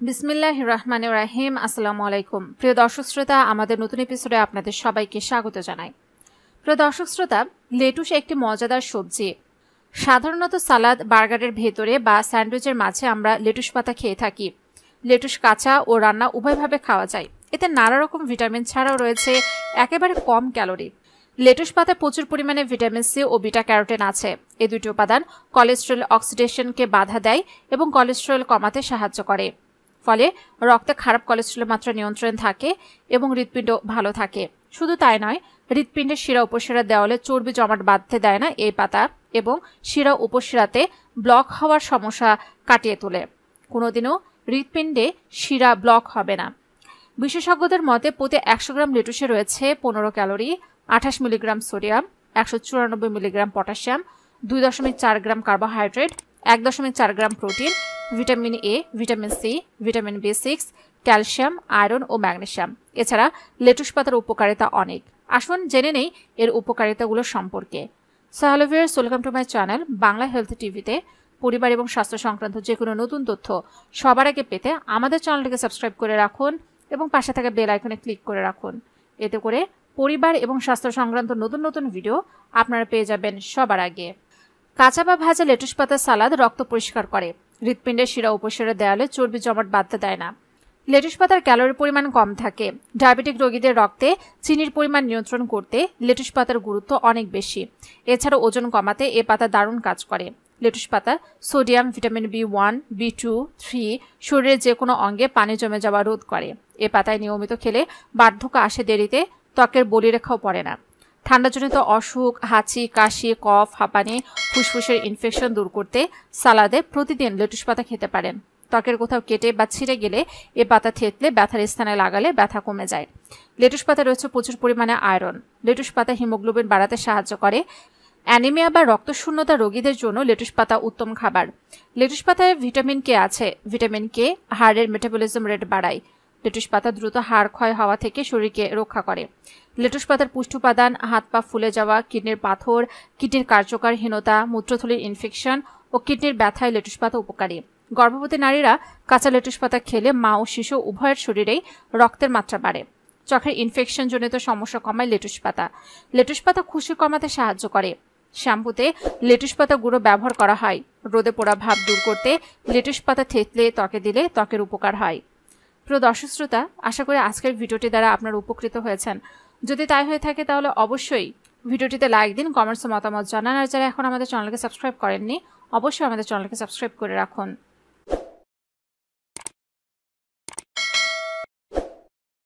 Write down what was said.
বিসমিল্লাহির রহমানির রহিম। আসসালামু আলাইকুম প্রিয় দর্শক শ্রোতা, আমাদের নতুন এপিসোডে আপনাদের সবাইকে স্বাগত জানাই। প্রিয় দর্শক শ্রোতা, লেটুস একটি মজাদার সবজি। সাধারণত সালাদ, বার্গারের ভেতরে বা স্যান্ডউইচের মাঝে আমরা লেটুস পাতা খেয়ে থাকি। লেটুস কাঁচা ও রান্না উভয়ভাবে খাওয়া যায়। এতে নানা রকম ভিটামিন ছাড়াও রয়েছে একেবারে কম ক্যালোরি। লেটুস পাতায় প্রচুর পরিমাণে ভিটামিন সি ও বিটা ক্যারোটিন আছে। এই দুটি উপাদান কোলেস্টেরল অক্সিডেশনকে বাধা দেয় এবং কোলেস্টেরল কমাতে সাহায্য করে। ফলে রক্তে খারাপ কোলেস্টেরলের মাত্রা নিয়ন্ত্রণে থাকে এবং হৃৎপিণ্ড ভালো থাকে। শুধু তাই নয়, হৃৎপিণ্ডের শিরা উপশিরা দেওয়ালে চর্বি জমাট বাঁধতে দেয় না এই পাতা, এবং শিরা উপশিরাতে ব্লক হওয়ার সমস্যা কাটিয়ে তোলে। কোনোদিনও হৃৎপিণ্ডে শিরা ব্লক হবে না। বিশেষজ্ঞদের মতে প্রতি 100 গ্রাম লেটুসে রয়েছে 15 calorie, 28 milligram sodium, 194 milligram potassium, 2.4 gram carbohydrate, 1.4 gram protein, vitamin A, vitamin C, vitamin বি6, ক্যালসিয়াম, আয়রন ও ম্যাগনেসিয়াম। এছাড়া লেটুস পাতার উপকারিতা অনেক। আসুন জেনে নেই এর উপকারিতাগুলো সম্পর্কে। So hello viewers, welcome to my channel Bangla health টিভিতে। পরিবার এবং স্বাস্থ্য সংক্রান্ত যে কোনো নতুন তথ্য সবার আগে পেতে আমাদের চ্যানেলটিকে সাবস্ক্রাইব করে রাখুন এবং পাশে থাকা বেল আইকনে ক্লিক করে রাখুন। এতে করে পরিবার এবং স্বাস্থ্য সংক্রান্ত নতুন নতুন ভিডিও আপনারা পেয়ে যাবেন সবার আগে। কাঁচা বা ভাজা লেটুস পাতার সালাদ রক্ত পরিষ্কার করে, হৃৎপিণ্ডের শিরা উপশিরা দেয়ালে চর্বি জমাট বাঁধতে দেয় না। লেটুস পাতার ক্যালোরির পরিমাণ কম থাকে। ডায়াবেটিক রোগীদের রক্তে চিনির পরিমাণ নিয়ন্ত্রণ করতে লেটুস পাতার গুরুত্ব অনেক বেশি। এছাড়া ওজন কমাতে এ পাতা দারুণ কাজ করে। লেটুস পাতা সোডিয়াম, ভিটামিন বি1, বি2, 3 শরীরের যে কোনো অঙ্গে পানি জমে যাওয়া রোধ করে। এ পাতায় নিয়মিত খেলে বার্ধক্য আসে দেরিতে, ত্বকের বলিরেখাও পড়ে না। ঠান্ডাজনিত অসুখ, হাঁচি, কাশি, কফ, হাঁপানি, ফুসফুসের ইনফেকশন দূর করতে সালাদে প্রতিদিন লেটুস পাতা খেতে পারেন। ত্বকের কোথাও কেটে বা ছিঁড়ে গেলে এ পাতা থেতলে ব্যথার স্থানে লাগালে ব্যথা কমে যায়। লেটুস পাতা রয়েছে প্রচুর পরিমাণে আয়রন। লেটুস পাতা হিমোগ্লোবিন বাড়াতে সাহায্য করে। অ্যানিমিয়া বা রক্তশূন্যতা রোগীদের জন্য লেটুস পাতা উত্তম খাবার। লেটুস পাতায় ভিটামিন কে আছে। ভিটামিন কে হাড়ের মেটাবলিজম রেট বাড়ায়। লেটুস পাতা দ্রুত হাড় ক্ষয় হওয়া থেকে শরীরকে রক্ষা করে। লেটুস পাতার পুষ্টি উপাদান হাত পা ফুলে যাওয়া, কিডনির পাথর, কিডনির কার্যকারহীনতা, মূত্রথলির ইনফেকশন ও কিডনির ব্যথায় লেটুস পাতা উপকারী। গর্ভবতী নারীরা কাঁচা লেটুস পাতা খেলে মা ও শিশু উভয়ের শরীরেই রক্তের মাত্রা বাড়ে। চোখের ইনফেকশন জনিত সমস্যা কমায় লেটুস পাতা। লেটুস পাতা খুশকি কমাতে সাহায্য করে। শ্যাম্পুতে লেটুস পাতা গুঁড়ো ব্যবহার করা হয়। রোদে পোড়া ভাব দূর করতে লেটুস পাতা থেতলে ত্বকে দিলে ত্বকের উপকার হয়। প্রিয় দর্শক শ্রোতা, আশা করি আজকের ভিডিওটি দ্বারা আপনারা উপকৃত হয়েছেন। যদি তাই হয়ে থাকে তাহলে অবশ্যই ভিডিওটিতে লাইক দিন, কমেন্টসে মতামত জানান। আর যারা এখন আমাদের চ্যানেলকে সাবস্ক্রাইব করেননি অবশ্যই আমাদের চ্যানেলকে সাবস্ক্রাইব করে রাখুন।